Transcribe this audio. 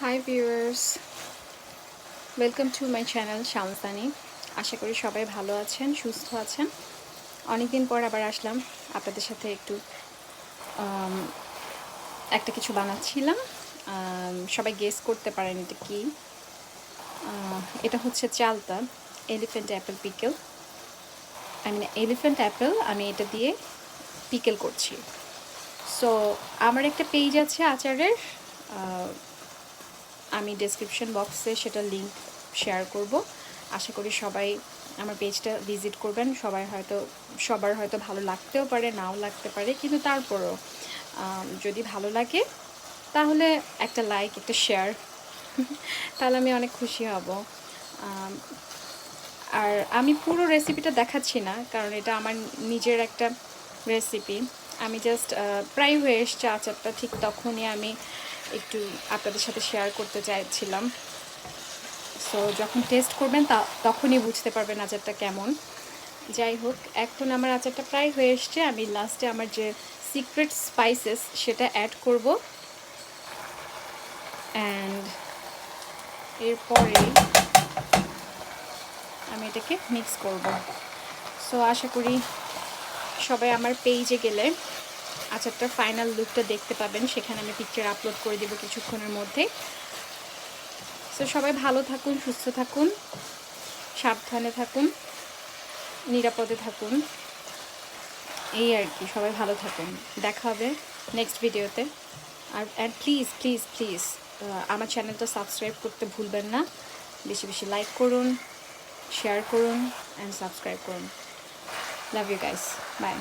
High viewers, welcome to my channel Shamsani. আশা করি সবাই ভালো আছেন, সুস্থ আছেন। অনেকদিন পর আবার আসলাম আপনাদের সাথে একটু একটা কিছু বানাচ্ছিলাম। সবাই গেস করতে পারেন এটা কি। এটা হচ্ছে চালতা elephant apple pickle. Elephant apple আমি এটা দিয়ে পিকেল করছি। সো আমার একটা পেজ আছে আচারের, আমি ডেসক্রিপশন বক্সে সেটা লিংক শেয়ার করব। আশা করি সবাই আমার পেজটা ভিজিট করবেন। সবার হয়তো ভালো লাগতেও পারে, নাও লাগতে পারে, কিন্তু তারপরও যদি ভালো লাগে তাহলে একটা লাইক, একটা শেয়ার তাহলে আমি অনেক খুশি হব। আর আমি পুরো রেসিপিটা দেখাচ্ছি না, কারণ এটা আমার নিজের একটা রেসিপি। আমি জাস্ট প্রায় হয়ে এসছে আচারটা, ঠিক তখনই আমি একটু আপনাদের সাথে শেয়ার করতে চাইছিলাম। সো যখন টেস্ট করবেন তখনই বুঝতে পারবেন আচারটা কেমন। যাই হোক, এখন আমার আচারটা প্রায় হয়ে এসছে। আমি লাস্টে আমার যে সিক্রেট স্পাইসেস সেটা অ্যাড করব, অ্যান্ড এরপরে আমি এটাকে মিক্স করব। সো আশা করি সবাই আমার পেজে গেলে আচারটার ফাইনাল লুকটা দেখতে পাবেন। সেখানে আমি পিকচার আপলোড করে দেবো কিছুক্ষণের মধ্যে। সো সবাই ভালো থাকুন, সুস্থ থাকুন, সাবধানে থাকুন, নিরাপদে থাকুন, এই আর কি। সবাই ভালো থাকুন, দেখা হবে নেক্সট ভিডিওতে। আর প্লিজ প্লিজ প্লিজ আমার চ্যানেলটা সাবস্ক্রাইব করতে ভুলবেন না। বেশি বেশি লাইক করুন, শেয়ার করুন অ্যান্ড সাবস্ক্রাইব করুন। Love you guys, by.